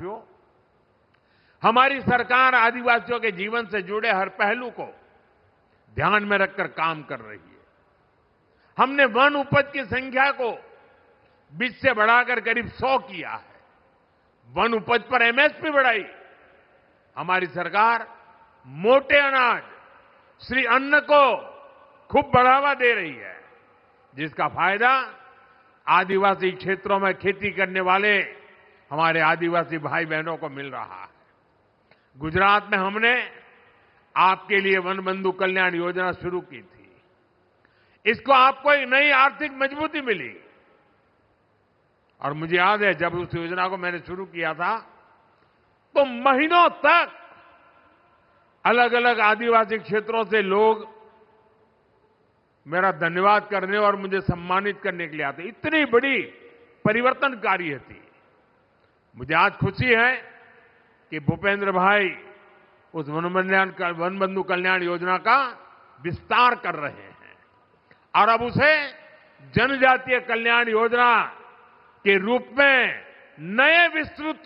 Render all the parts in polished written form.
साथियों, हमारी सरकार आदिवासियों के जीवन से जुड़े हर पहलू को ध्यान में रखकर काम कर रही है। हमने वन उपज की संख्या को 20 से बढ़ाकर करीब 100 किया है। वन उपज पर एमएसपी बढ़ाई। हमारी सरकार मोटे अनाज, श्री अन्न को खूब बढ़ावा दे रही है, जिसका फायदा आदिवासी क्षेत्रों में खेती करने वाले हमारे आदिवासी भाई बहनों को मिल रहा है। गुजरात में हमने आपके लिए वन बंधु कल्याण योजना शुरू की थी। इसको आपको एक नई आर्थिक मजबूती मिली। और मुझे याद है, जब उस योजना को मैंने शुरू किया था तो महीनों तक अलग अलग आदिवासी क्षेत्रों से लोग मेरा धन्यवाद करने और मुझे सम्मानित करने के लिए आते। इतनी बड़ी परिवर्तनकारी थी। मुझे आज खुशी है कि भूपेंद्र भाई उस वन बंधु कल्याण योजना का विस्तार कर रहे हैं और अब उसे जनजातीय कल्याण योजना के रूप में नए विस्तृत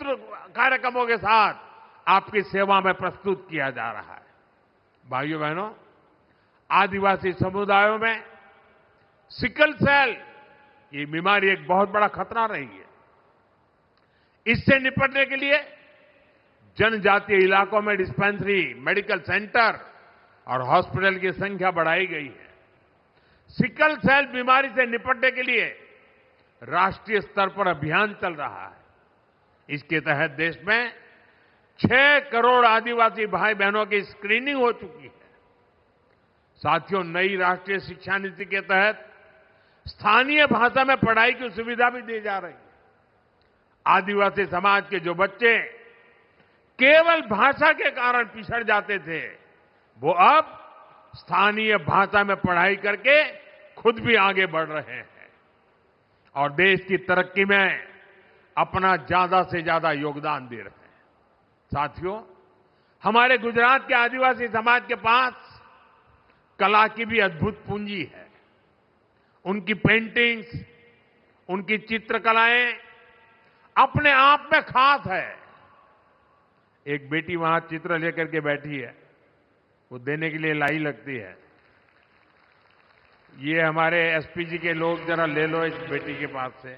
कार्यक्रमों के साथ आपकी सेवा में प्रस्तुत किया जा रहा है। भाइयों बहनों, आदिवासी समुदायों में सिकल सेल ये बीमारी एक बहुत बड़ा खतरा रही है। इससे निपटने के लिए जनजातीय इलाकों में डिस्पेंसरी, मेडिकल सेंटर और हॉस्पिटल की संख्या बढ़ाई गई है। सिकल सेल बीमारी से निपटने के लिए राष्ट्रीय स्तर पर अभियान चल रहा है। इसके तहत देश में 6 करोड़ आदिवासी भाई बहनों की स्क्रीनिंग हो चुकी है। साथियों, नई राष्ट्रीय शिक्षा नीति के तहत स्थानीय भाषा में पढ़ाई की सुविधा भी दी जा रही है। आदिवासी समाज के जो बच्चे केवल भाषा के कारण पिछड़ जाते थे, वो अब स्थानीय भाषा में पढ़ाई करके खुद भी आगे बढ़ रहे हैं और देश की तरक्की में अपना ज्यादा से ज्यादा योगदान दे रहे हैं। साथियों, हमारे गुजरात के आदिवासी समाज के पास कला की भी अद्भुत पूंजी है। उनकी पेंटिंग्स, उनकी चित्रकलाएं अपने आप में खास है। एक बेटी वहां चित्र लेकर के बैठी है, वो देने के लिए लाई लगती है। ये हमारे एसपी जी के लोग जरा ले लो इस बेटी के पास से।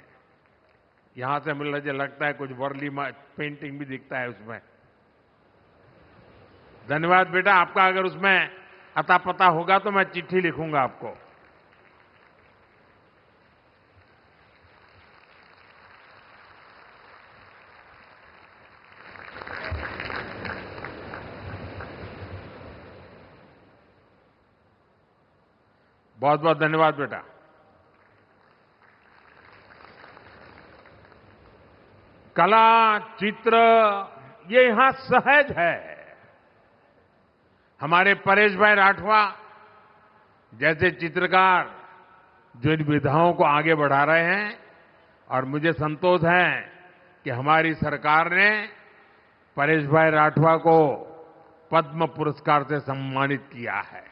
यहां से मुझे लगता है कुछ वर्ली पेंटिंग भी दिखता है उसमें। धन्यवाद बेटा, आपका अगर उसमें अता पता होगा तो मैं चिट्ठी लिखूंगा आपको। बहुत बहुत धन्यवाद बेटा। कला, चित्र ये यहां सहज है। हमारे परेश भाई राठवा जैसे चित्रकार जो इन विधाओं को आगे बढ़ा रहे हैं, और मुझे संतोष है कि हमारी सरकार ने परेश भाई राठवा को पद्म पुरस्कार से सम्मानित किया है।